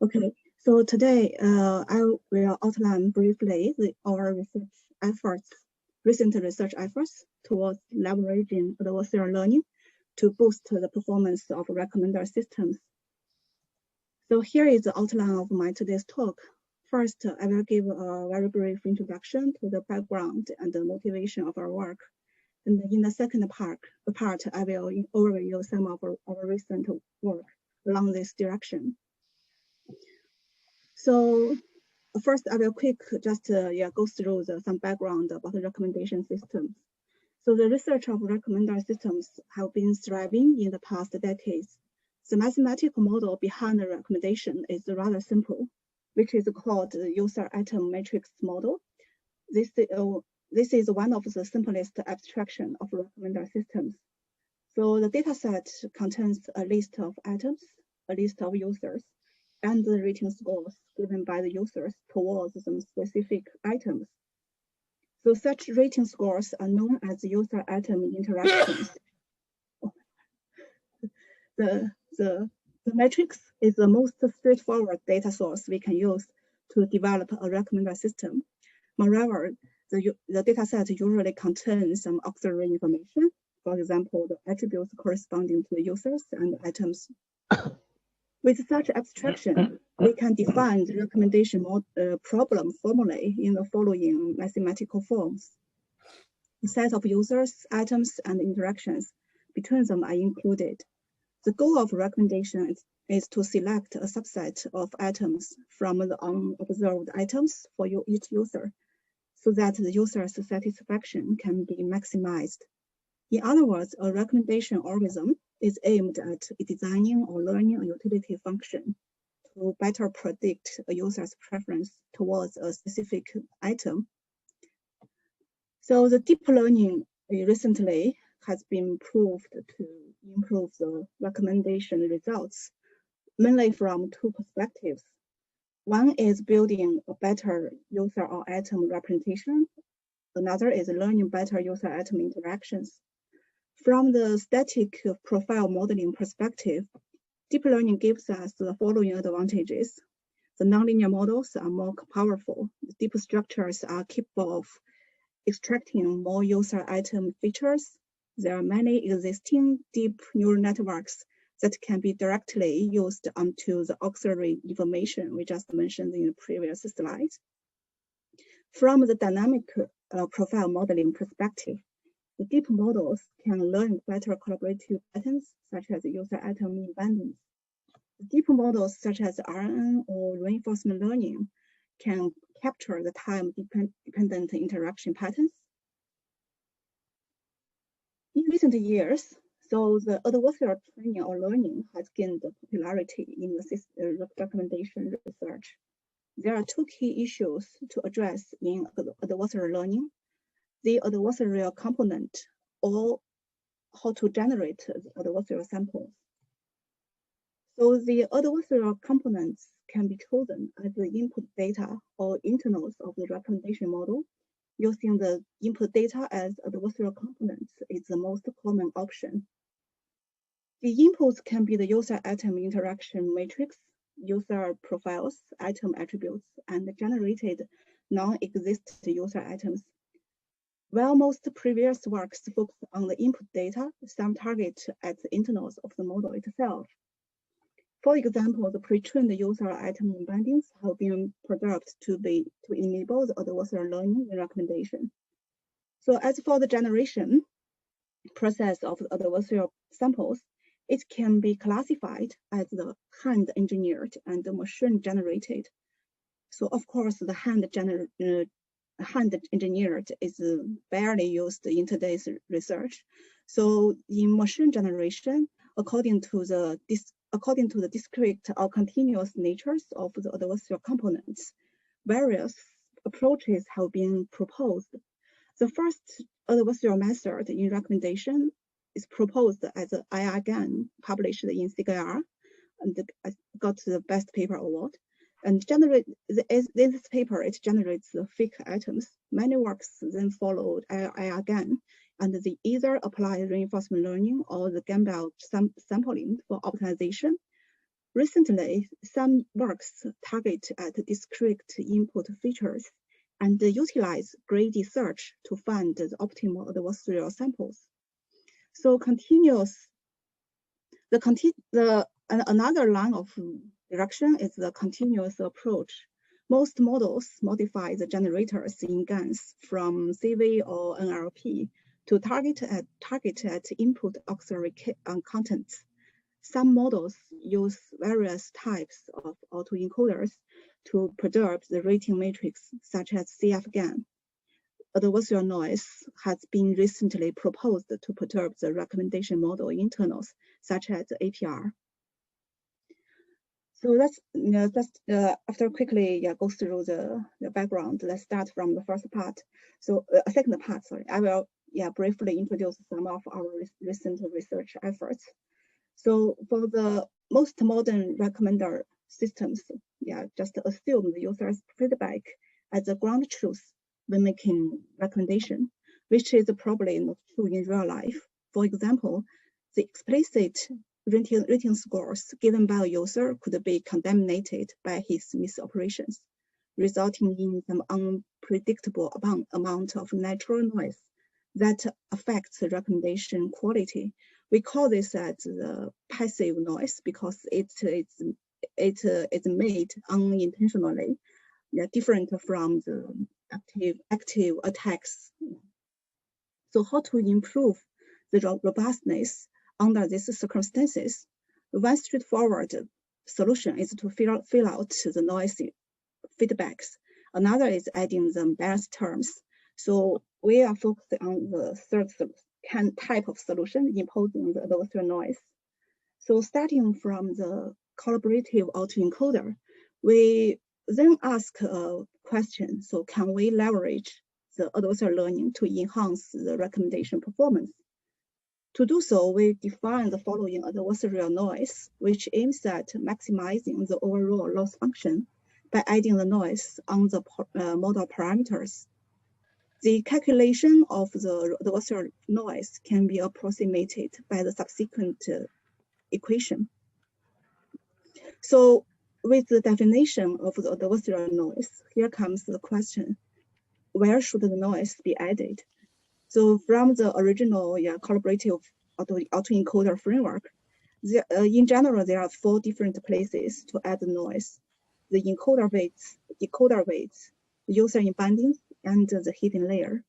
Okay, so today I will outline briefly our recent research efforts towards leveraging adversarial learning to boost the performance of recommender systems. So here is the outline of my today's talk. First, I will give a very brief introduction to the background and the motivation of our work. And in the second part, I will overview some of our recent work along this direction. So first, I will go through some background about the recommendation systems. So the research of recommender systems have been thriving in the past decades. The mathematical model behind the recommendation is rather simple, which is called the user item matrix model. This is one of the simplest abstraction of recommender systems. So the dataset contains a list of items, a list of users, and the rating scores given by the users towards some specific items. So such rating scores are known as user item interactions. The matrix is the most straightforward data source we can use to develop a recommender system. Moreover, the dataset usually contains some auxiliary information, for example, the attributes corresponding to the users and items. With such abstraction, we can define the recommendation problem formulae in the following mathematical forms. A set of users, items, and interactions between them are included. The goal of recommendation is to select a subset of items from the unobserved items for each user, so that the user's satisfaction can be maximized. In other words, a recommendation algorithm is aimed at designing or learning a utility function to better predict a user's preference towards a specific item. So the deep learning recently has been proved to improve the recommendation results, mainly from two perspectives. One is building a better user or item representation. Another is learning better user item interactions. From the static profile modeling perspective, deep learning gives us the following advantages. The nonlinear models are more powerful. The deep structures are capable of extracting more user item features. There are many existing deep neural networks that can be directly used onto the auxiliary information we just mentioned in the previous slide. From the dynamic profile modeling perspective, the deep models can learn better collaborative patterns, such as user item embeddings. The deep models, such as RNN or reinforcement learning, can capture the time-dependent interaction patterns. In recent years, so the adversarial training or learning has gained popularity in the recommendation research. There are two key issues to address in adversarial learning: the adversarial component, or how to generate the adversarial samples. So the adversarial components can be chosen as the input data or internals of the recommendation model. Using the input data as adversarial components is the most common option. The inputs can be the user item interaction matrix, user profiles, item attributes, and generated non-existent user items. While most previous works focus on the input data, some target at the internals of the model itself. For example, the pre-trained user item embeddings have been produced to enable the adversarial learning in recommendation. So as for the generation process of the adversarial samples, it can be classified as the hand-engineered and the machine-generated. So of course, the hand-engineered is barely used in today's research. So in machine generation, according to the discrete or continuous natures of the adversarial components, various approaches have been proposed. The first adversarial method in recommendation is proposed as an IRGAN, published in CGR, and I got the best paper award. And this paper, it generates the fake items. Many works then followed IRGAN, and they either apply reinforcement learning or the Gamble sampling for optimization. Recently, some works target at discrete input features and utilize greedy search to find the optimal adversarial samples. So another line of direction is the continuous approach. Most models modify the generators in GANs from CV or NLP to target at input auxiliary contents. Some models use various types of autoencoders to perturb the rating matrix, such as CF-GAN. Adversarial noise has been recently proposed to perturb the recommendation model internals, such as APR. So let's after quickly go through the background. Let's start from the first part. So second part, sorry. I will briefly introduce some of our recent research efforts. So for the most modern recommender systems, just assume the user's feedback as the ground truth when making recommendation, which is probably not true in real life. For example, the explicit rating scores given by a user could be contaminated by his misoperations, resulting in some unpredictable amount of natural noise that affects the recommendation quality. We call this as the passive noise because it's made unintentionally, different from the active attacks. So how to improve the robustness under these circumstances? One straightforward solution is to fill out the noise feedbacks. Another is adding the bias terms. So we are focused on the third type of solution, imposing the adversarial noise. So starting from the collaborative autoencoder, we then ask a question. So can we leverage the adversarial learning to enhance the recommendation performance? To do so, we define the following adversarial noise, which aims at maximizing the overall loss function by adding the noise on the model parameters. The calculation of the adversarial noise can be approximated by the subsequent equation. So with the definition of the adversarial noise, here comes the question, where should the noise be added? So from the original collaborative autoencoder framework, in general, there are 4 different places to add the noise: the encoder weights, decoder weights, user embandings, and the hidden layer.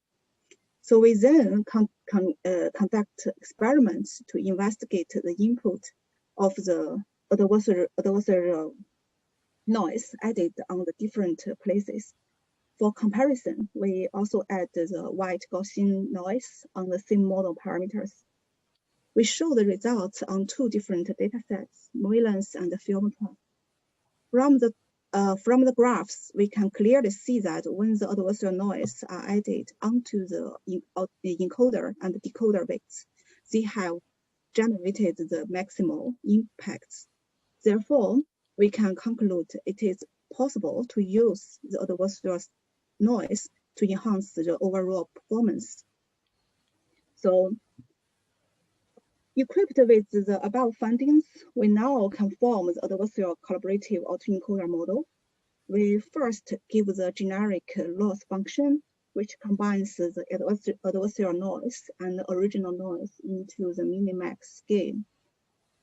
So we then conduct experiments to investigate the input of the adversarial noise added on the different places. For comparison, we also add the white Gaussian noise on the same model parameters. We show the results on 2 different data sets, Moylan's and film plot. From the graphs, we can clearly see that when the adversarial noise are added onto the encoder and decoder weights, they have generated the maximal impacts. Therefore, we can conclude it is possible to use the adversarial noise to enhance the overall performance. So, equipped with the above findings, we now can form the adversarial collaborative autoencoder model. We first give the generic loss function, which combines the adversarial noise and the original noise into the minimax scheme.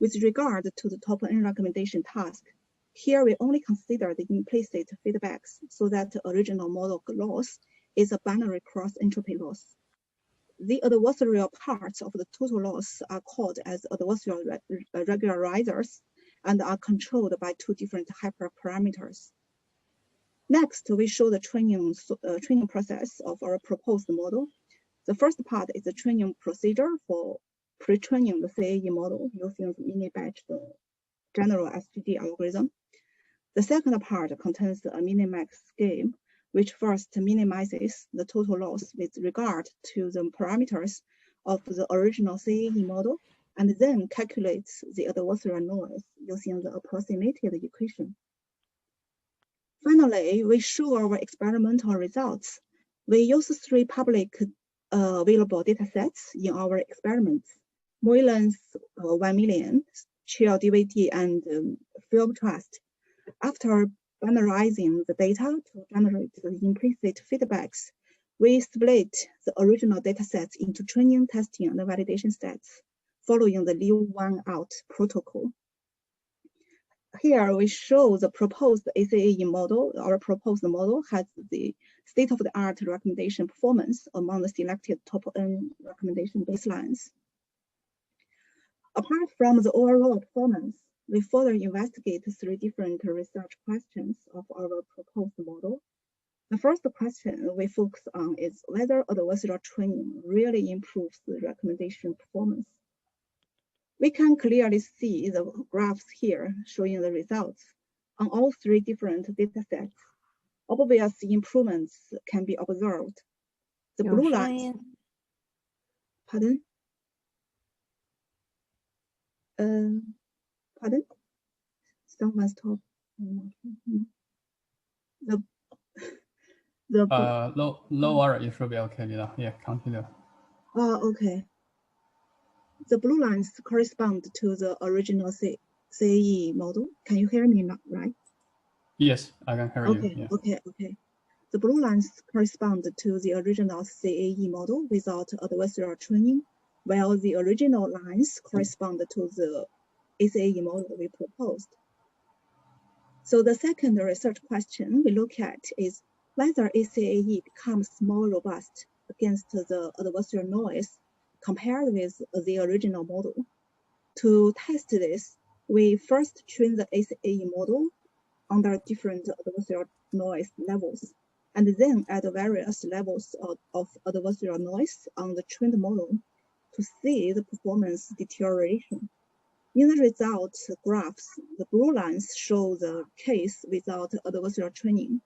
With regard to the top N recommendation task, here we only consider the implicit feedbacks so that the original model loss is a binary cross entropy loss. The adversarial parts of the total loss are called as adversarial regularizers and are controlled by 2 different hyperparameters. Next, we show the training process of our proposed model. The first part is the training procedure for pre-training the CAE model using the mini-batch general SGD algorithm. The second part contains a minimax scheme, which first minimizes the total loss with regard to the parameters of the original CAE model, and then calculates the adversarial noise using the approximated equation. Finally, we show our experimental results. We use 3 public available datasets in our experiments: Moylan's 1 million, child DVD, and film trust. After binarizing the data to generate the implicit feedbacks, we split the original datasets into training, testing, and validation sets, following the leave one out protocol. Here we show the proposed ACAE model. Our proposed model has the state-of-the-art recommendation performance among the selected top N recommendation baselines. Apart from the overall performance, we further investigate 3 different research questions of our proposed model. The first question we focus on is whether adversarial training really improves the recommendation performance. We can clearly see the graphs here showing the results on all 3 different datasets. Obvious improvements can be observed. The blue line. Pardon? Pardon? Someone stop. No worry, it should be okay. Yeah, continue. Oh, okay. The blue lines correspond to the original CAE model. Can you hear me now, right? Yes, I can hear you. Yeah. Okay. The blue lines correspond to the original CAE model without adversarial training, while the original lines correspond to the ACAE model we proposed. So the second research question we look at is whether ACAE becomes more robust against the adversarial noise compared with the original model. To test this, we first train the ACAE model under different adversarial noise levels, and then add various levels of adversarial noise on the trained model to see the performance deterioration. In the result graphs, the blue lines show the case without adversarial training.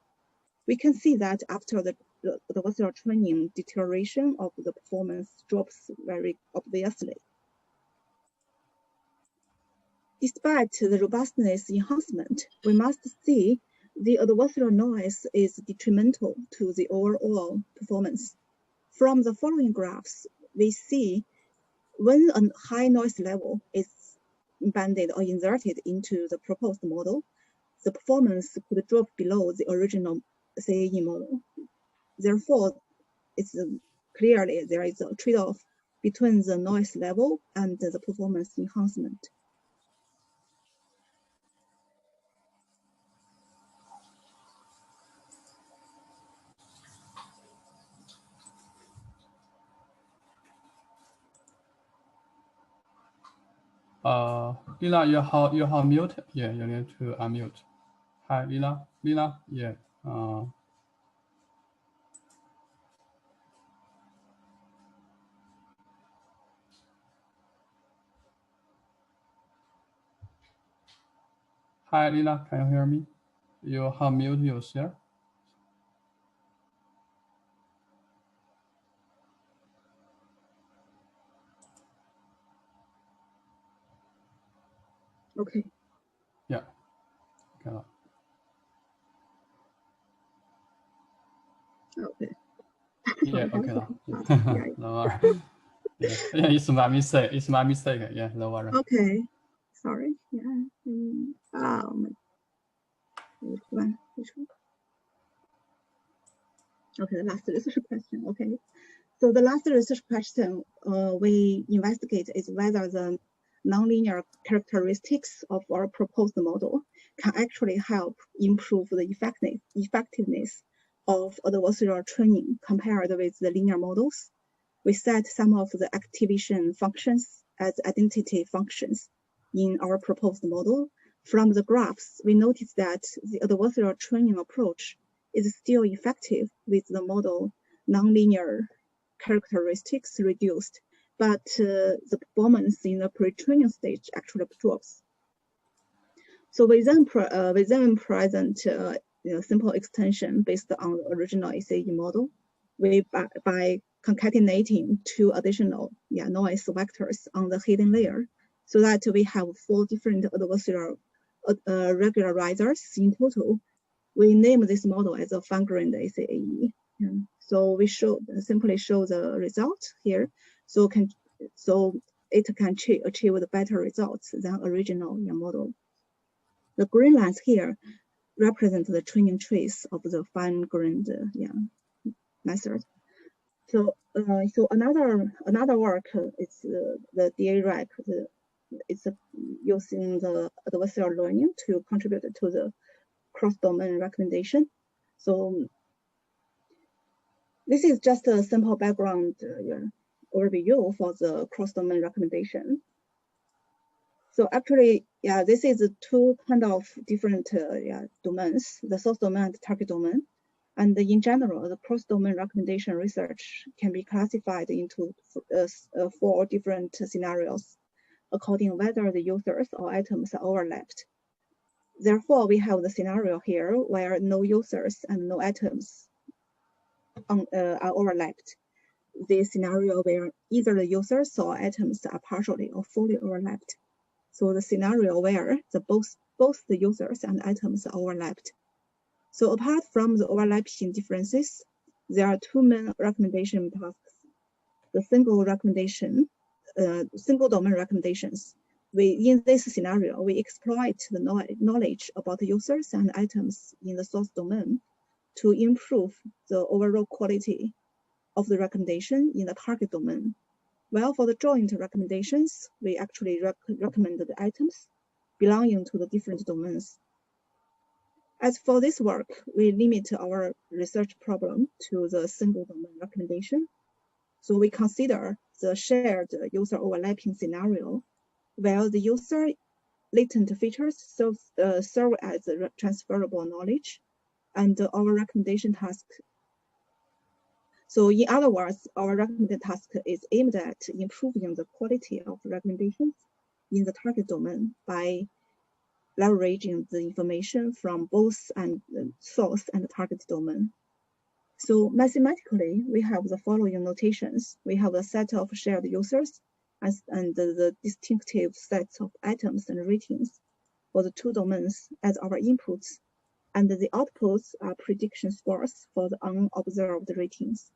We can see that after the adversarial training, deterioration of the performance drops very obviously. Despite the robustness enhancement, we must see the adversarial noise is detrimental to the overall performance. From the following graphs, we see when a high noise level is embedded or inserted into the proposed model, the performance could drop below the original CAE model. Therefore, it's clearly there is a trade-off between the noise level and the performance enhancement. Lina, you have mute. Yeah, you need to unmute. Hi, Lina. Yeah. Hi, Lina. Can you hear me? You have mute yourself. Okay. Yeah. Okay. Okay. Yeah. Okay. Yeah. No worry. Yeah, it's my mistake. It's my mistake. Yeah, no worry. Okay. Sorry. Yeah. Which one? Okay, the last research question. Okay. So the last research question we investigate is whether the nonlinear characteristics of our proposed model can actually help improve the effectiveness of adversarial training compared with the linear models. We set some of the activation functions as identity functions in our proposed model. From the graphs, we notice that the adversarial training approach is still effective with the model nonlinear characteristics reduced, but the performance in the pre-training stage actually drops. So we then present simple extension based on the original ACAE model. By concatenating 2 additional noise vectors on the hidden layer, so that we have 4 different adversarial regularizers in total. We name this model as a fine-grained ACAE. So we simply show the result here. So it can achieve the better results than original model. The green lines here represent the training trees of the fine-grained method. So, another work is the NeuRec. It's using the adversarial learning to contribute to the cross-domain recommendation. So this is just a simple background overview for the cross-domain recommendation. So actually, this is two kind of different domains, the source domain and target domain. And in general, the cross-domain recommendation research can be classified into 4 different scenarios, according whether the users or items are overlapped. Therefore, we have the scenario here where no users and no items are overlapped. The scenario where either the users or items are partially or fully overlapped. So the scenario where both the users and items are overlapped. So apart from the overlapping differences, there are 2 main recommendation tasks. The single domain recommendations. In this scenario, we exploit the knowledge about the users and items in the source domain to improve the overall quality of the recommendation in the target domain. Well, for the joint recommendations, we actually recommend the items belonging to the different domains. As for this work, we limit our research problem to the single domain recommendation. So we consider the shared user overlapping scenario, where the user latent features serve as transferable knowledge, and our recommendation task. So in other words, our recommended task is aimed at improving the quality of recommendations in the target domain by leveraging the information from both source and target domain. So mathematically, we have the following notations. We have a set of shared users and the distinctive sets of items and ratings for the 2 domains as our inputs, and the outputs are prediction scores for the unobserved ratings.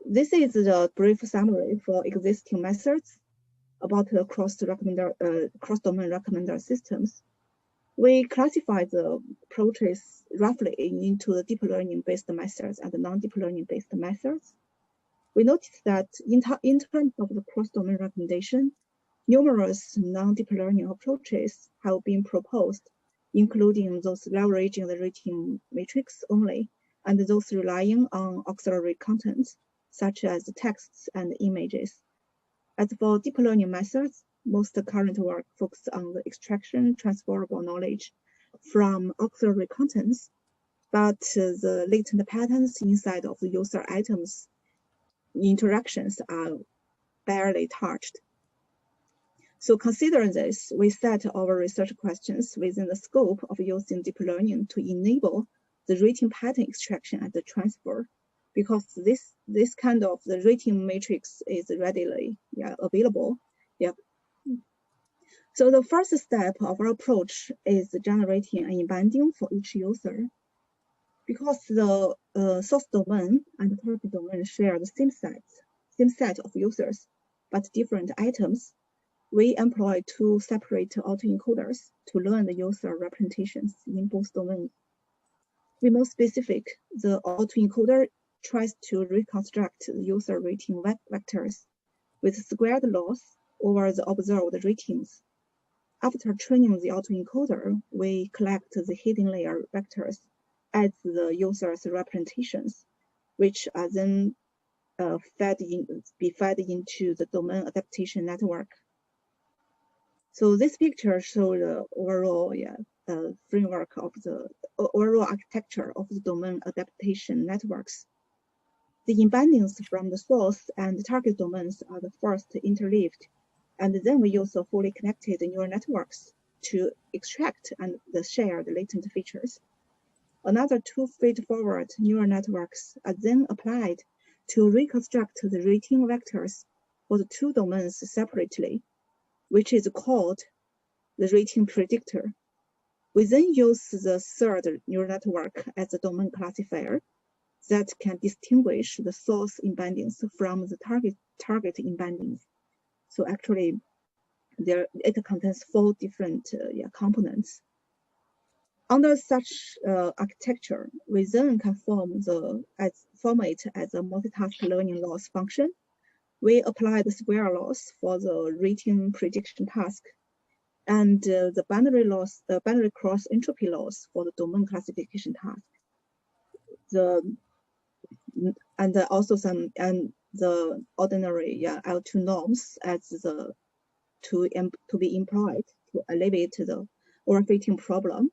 This is the brief summary for existing methods about the cross-domain recommender systems. We classify the approaches roughly into the deep learning-based methods and the non-deep learning-based methods. We noticed that in terms of the cross-domain recommendation, numerous non-deep learning approaches have been proposed, including those leveraging the rating matrix only, and those relying on auxiliary contents, such as texts and images. As for deep learning methods, most current work focuses on the extraction transferable knowledge from auxiliary contents, but the latent patterns inside of the user items interactions are barely touched. So considering this, we set our research questions within the scope of using deep learning to enable the rating pattern extraction and the transfer, because this kind of the rating matrix is readily available. So the first step of our approach is generating an embedding for each user. Because the source domain and the target domain share the same set of users, but different items, we employ 2 separate autoencoders to learn the user representations in both domains. To be more specific, the autoencoder tries to reconstruct the user rating vectors with squared loss over the observed ratings. After training the autoencoder, we collect the hidden layer vectors as the user's representations, which are then fed into the domain adaptation network. So this picture shows the overall framework of the overall architecture of the domain adaptation networks. The embeddings from the source and the target domains are the first interleaved, and then we use the fully connected neural networks to extract and share the latent features. Another 2 feed-forward neural networks are then applied to reconstruct the rating vectors for the 2 domains separately, which is called the rating predictor. We then use the 3rd neural network as a domain classifier that can distinguish the source embeddings from the target embeddings. So actually, it contains 4 different components. Under such architecture, we then can form it as a multitask learning loss function. We apply the square loss for the rating prediction task, and the boundary cross entropy loss for the domain classification task. Also the ordinary L2 norms as to be employed to alleviate the overfitting problem.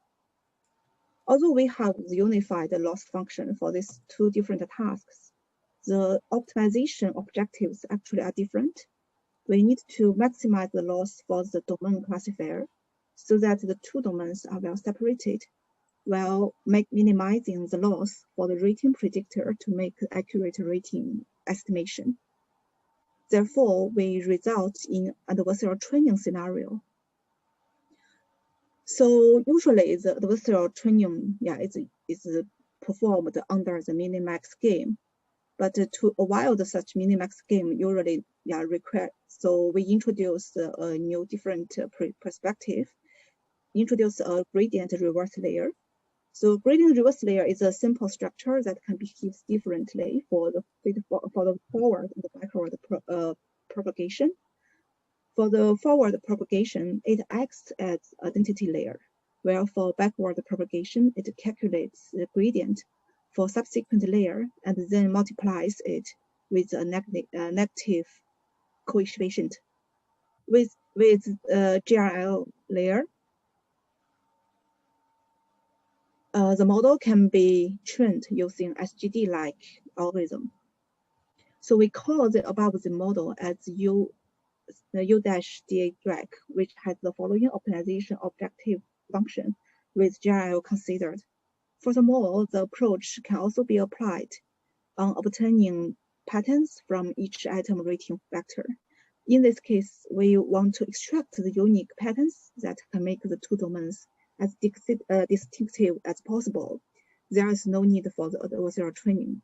Although we have the unified loss function for these 2 different tasks, the optimization objectives actually are different. We need to maximize the loss for the domain classifier so that the 2 domains are well separated, while minimizing the loss for the rating predictor to make accurate rating estimation. Therefore, we result in adversarial training scenario. So usually the adversarial training is performed under the minimax game, but to avoid such minimax game usually require. So we introduce a new different perspective, introduce a gradient reverse layer. So gradient reverse layer is a simple structure that can behave differently for the forward and the backward propagation. For the forward propagation, it acts as identity layer, while for backward propagation, it calculates the gradient for subsequent layer and then multiplies it with a negative coefficient. With GRL layer, the model can be trained using SGD-like algorithm. So we call the above the model as U-DAG, which has the following optimization objective function with GRL considered. Furthermore, the approach can also be applied on obtaining patterns from each item rating vector. In this case, we want to extract the unique patterns that can make the 2 domains as distinctive as possible. There is no need for the adversarial training.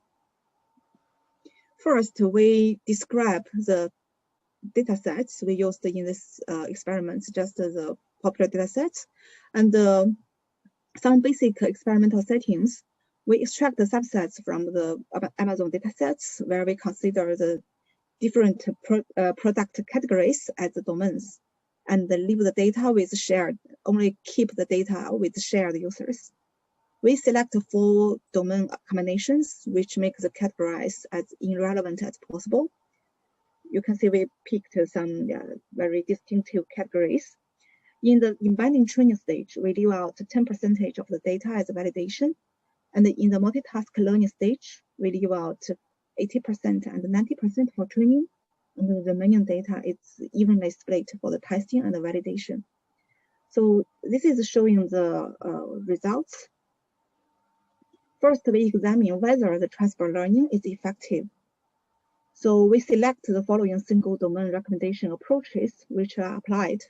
First, we describe the data sets we used in this experiment, just the popular data sets, and some basic experimental settings. We extract the subsets from the Amazon data sets where we consider the different product categories as the domains, and leave the data with only keep the data with shared users. We select 4 domain combinations, which make the categories as irrelevant as possible. You can see we picked some very distinctive categories. In the embedding training stage, we leave out 10% of the data as validation. And in the multitask learning stage, we leave out 80% and 90% for training. And the remaining data is evenly split for the testing and the validation. So this is showing the results. First, we examine whether the transfer learning is effective. So we select the following single domain recommendation approaches, which are applied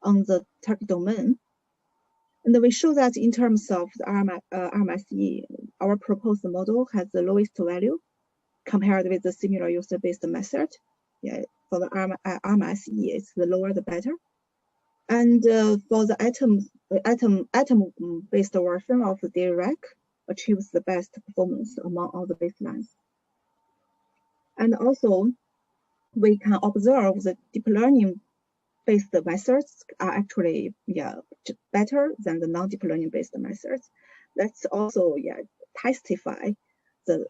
on the target domain. And we show that in terms of the RMSE, our proposed model has the lowest value compared with the similar user-based method. For the RMSE, the lower the better. And for the atom-based version of the NeuRec, achieves the best performance among all the baselines. And also, we can observe the deep learning-based methods are actually better than the non-deep learning-based methods. That's also testify the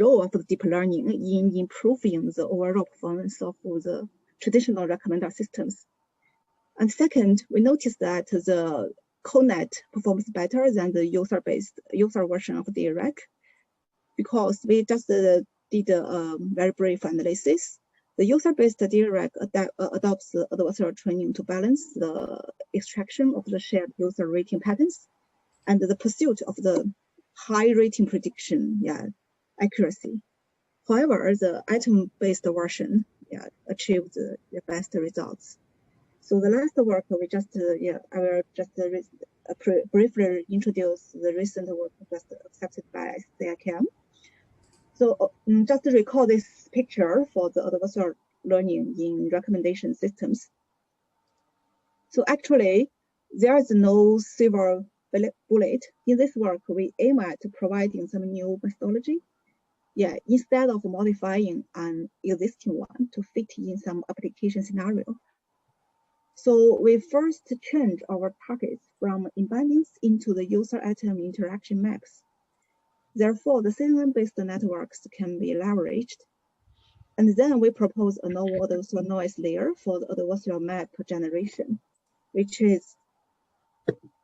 role of the deep learning in improving the overall performance of the traditional recommender systems. And second, we noticed that the CoNet performs better than the user version of the NeuRec, because we just did a very brief analysis. The user-based NeuRec adopts the adversarial training to balance the extraction of the shared user rating patterns and the pursuit of the high rating prediction accuracy. However, the atom-based version achieved the best results. So the last work we just I will just briefly introduce the recent work just accepted by ICDM. So just to recall this picture for the adversarial learning in recommendation systems. So actually, there is no silver bullet. In this work, we aim at providing some new methodology. Yeah, instead of modifying an existing one to fit in some application scenario. So we first change our targets from embeddings into the user item interaction maps. Therefore, the CNN-based networks can be leveraged. And then we propose a novel adversarial noise layer for the adversarial map generation, which is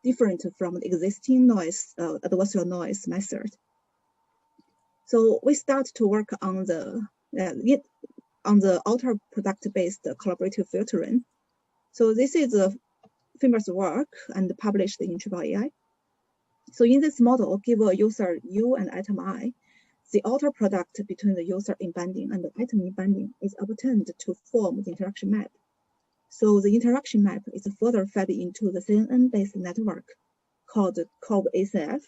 different from the existing noise adversarial noise method. So we start to work on the outer product-based collaborative filtering. So this is a famous work and published in IIII. So in this model, give a user U and item I. The outer product between the user embedding and the item embedding is obtained to form the interaction map. So the interaction map is further fed into the CNN-based network called COB-ACF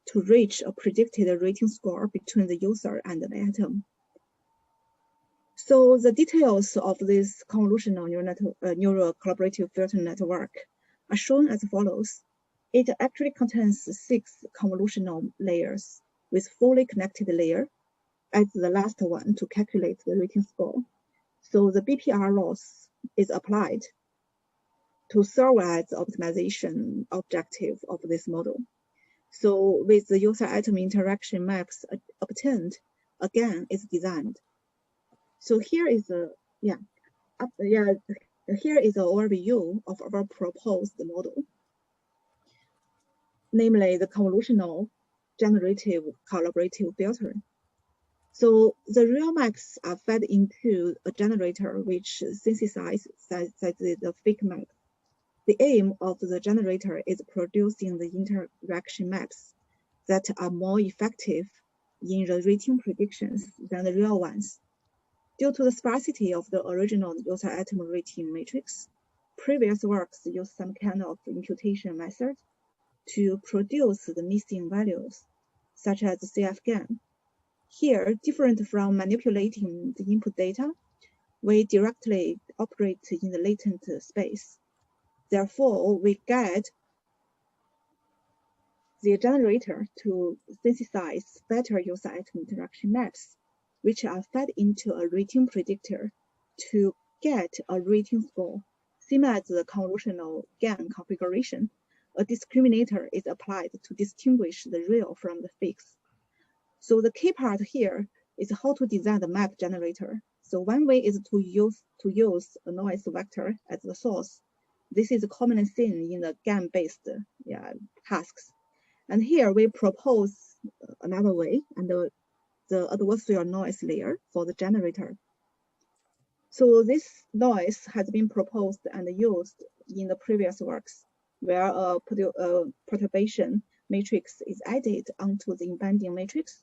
to reach a predicted rating score between the user and the item. So the details of this convolutional neural collaborative filter network are shown as follows. It actually contains 6 convolutional layers with fully connected layer as the last one to calculate the rating score. So the BPR loss is applied to serve as the optimization objective of this model. So with the user item interaction maps obtained, again, is designed. So here is here is an overview of our proposed model, namely the convolutional generative collaborative filter. So the real maps are fed into a generator which synthesizes the fake map. The aim of the generator is producing the interaction maps that are more effective in the rating predictions than the real ones. Due to the sparsity of the original user item rating matrix, previous works used some kind of imputation method to produce the missing values, such as CFGAN. Here, different from manipulating the input data, we directly operate in the latent space. Therefore, we guide the generator to synthesize better user item interaction maps, which are fed into a rating predictor to get a rating score. Same as the convolutional GAN configuration, a discriminator is applied to distinguish the real from the fakes. So the key part here is how to design the map generator. So one way is to use a noise vector as the source. This is a common thing in the GAN-based tasks. And here we propose another way, and the adversarial noise layer for the generator. So this noise has been proposed and used in the previous works, where a perturbation matrix is added onto the embedding matrix.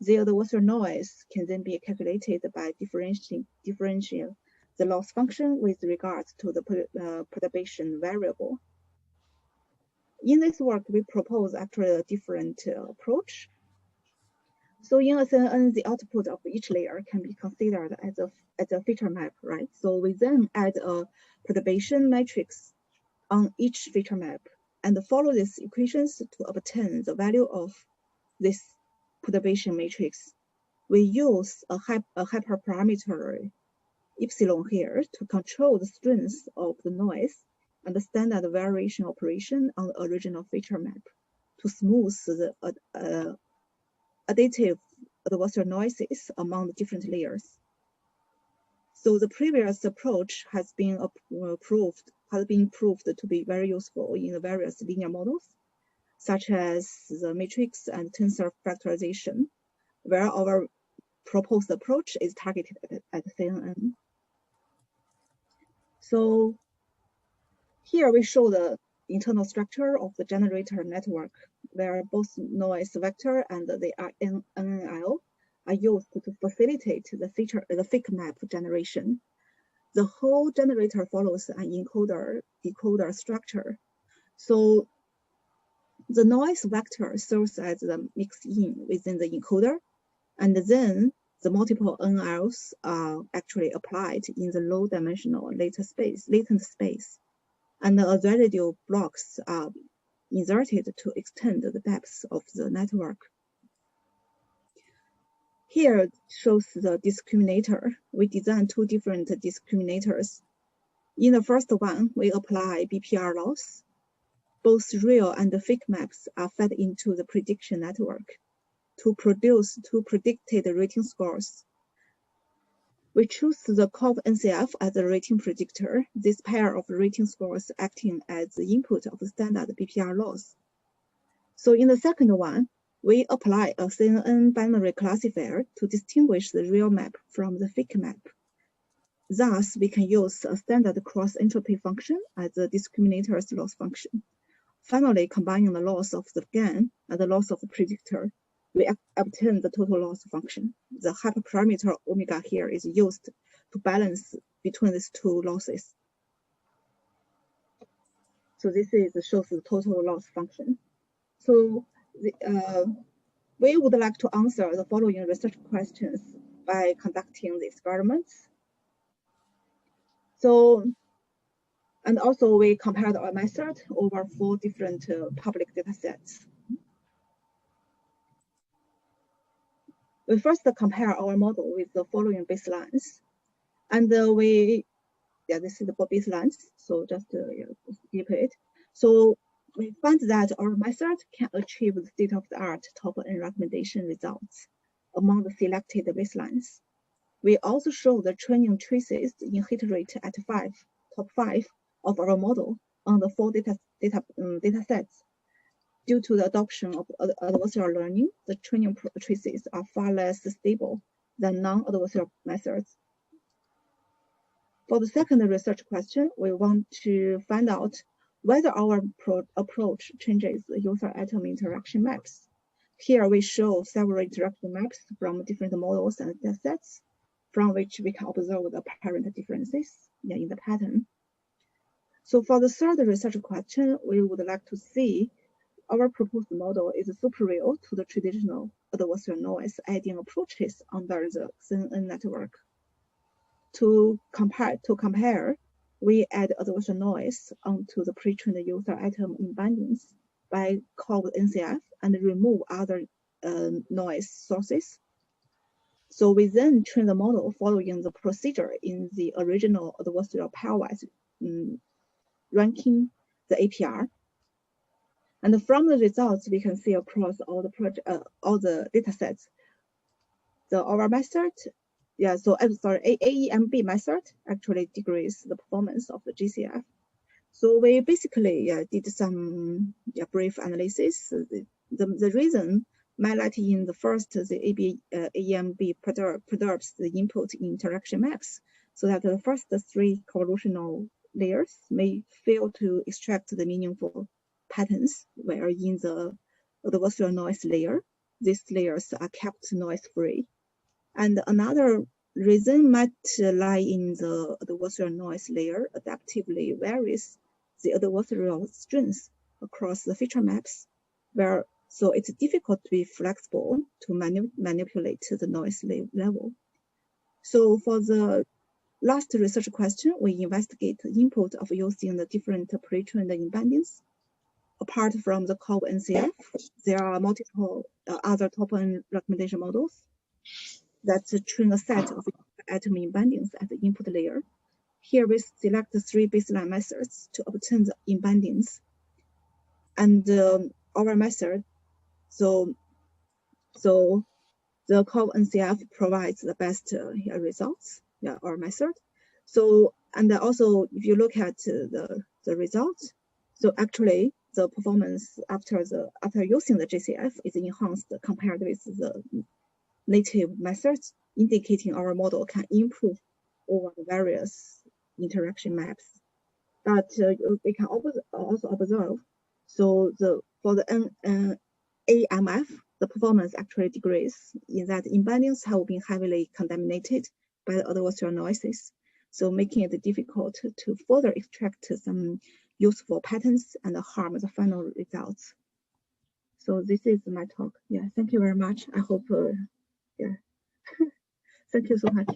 The adversarial noise can then be calculated by differentiating the loss function with regard to the perturbation variable. In this work, we propose actually a different approach. So in a CNN, the output of each layer can be considered as a feature map, right? So we then add a perturbation matrix on each feature map and follow these equations to obtain the value of this perturbation matrix. We use a hyperparameter epsilon here to control the strength of the noise and the standard variation operation on the original feature map to smooth the additive adversarial noises among the different layers. So the previous approach has been proved to be very useful in the various linear models, such as the matrix and tensor factorization, where our proposed approach is targeted at CNN. So here we show the internal structure of the generator network, where both noise vector and the NNL are used to facilitate the fake map generation. The whole generator follows an encoder-decoder structure. So the noise vector serves as the mix-in within the encoder, and then the multiple NLs are actually applied in the low-dimensional latent space, and the residual blocks are inserted to extend the depth of the network. Here shows the discriminator. We designed two different discriminators. In the first one, we apply BPR loss. Both real and fake maps are fed into the prediction network to produce two predicted rating scores. We choose the curve NCF as a rating predictor, this pair of rating scores acting as the input of standard BPR loss. So in the second one, we apply a CNN binary classifier to distinguish the real map from the fake map. Thus, we can use a standard cross-entropy function as the discriminator's loss function. Finally, combining the loss of the GAN and the loss of the predictor, we obtain the total loss function. The hyperparameter omega here is used to balance between these two losses. So this shows the total loss function. So we would like to answer the following research questions by conducting the experiments. So, and also we compared our method over 4 different public data sets. We first compare our model with the following baselines. And this is the baselines, so just skip it. So we find that our method can achieve the state-of-the-art top-N recommendation results among the selected baselines. We also show the training traces in hit rate at top 5 of our model on the 4 data sets. Due to the adoption of adversarial learning, the training traces are far less stable than non-adversarial methods. For the second research question, we want to find out whether our approach changes the user atom interaction maps. Here we show several interaction maps from different models and datasets, from which we can observe the apparent differences in the pattern. So for the third research question, we would like to see our proposed model is superior to the traditional adversarial noise adding approaches under the CNN network. To compare, we add adversarial noise onto the pre-trained user atom embeddings by curve NCF and remove other noise sources. So we then train the model following the procedure in the original adversarial pairwise ranking the APR. And from the results, we can see across all the data sets, our method, AEMB method actually decreases the performance of the GCF. So we basically did some brief analysis. The reason highlighted in the first, the AEMB perturbs the input interaction maps, so that the first 3 convolutional layers may fail to extract the meaningful patterns, where in the adversarial noise layer, these layers are kept noise-free. And another reason might lie in the adversarial noise layer adaptively varies the adversarial strength across the feature maps, so it's difficult to be flexible to manipulate the noise level. So for the last research question, we investigate the input of using the different pre-trained embeddings. Apart from the curve NCF, there are multiple other top-N recommendation models that train a set of atom embeddings at the input layer. Here we select the 3 baseline methods to obtain the embeddings. And our method, so the curve NCF provides the best results, our method. So, and also if you look at the results, so actually the performance after using the GCF is enhanced compared with the native methods, indicating our model can improve over the various interaction maps. But we can also observe, so for the AMF, the performance actually decreases in that embeddings have been heavily contaminated by the adversarial noises, so making it difficult to further extract some useful patterns and harm the final results. So this is my talk. Yeah, thank you very much. I hope, Thank you so much.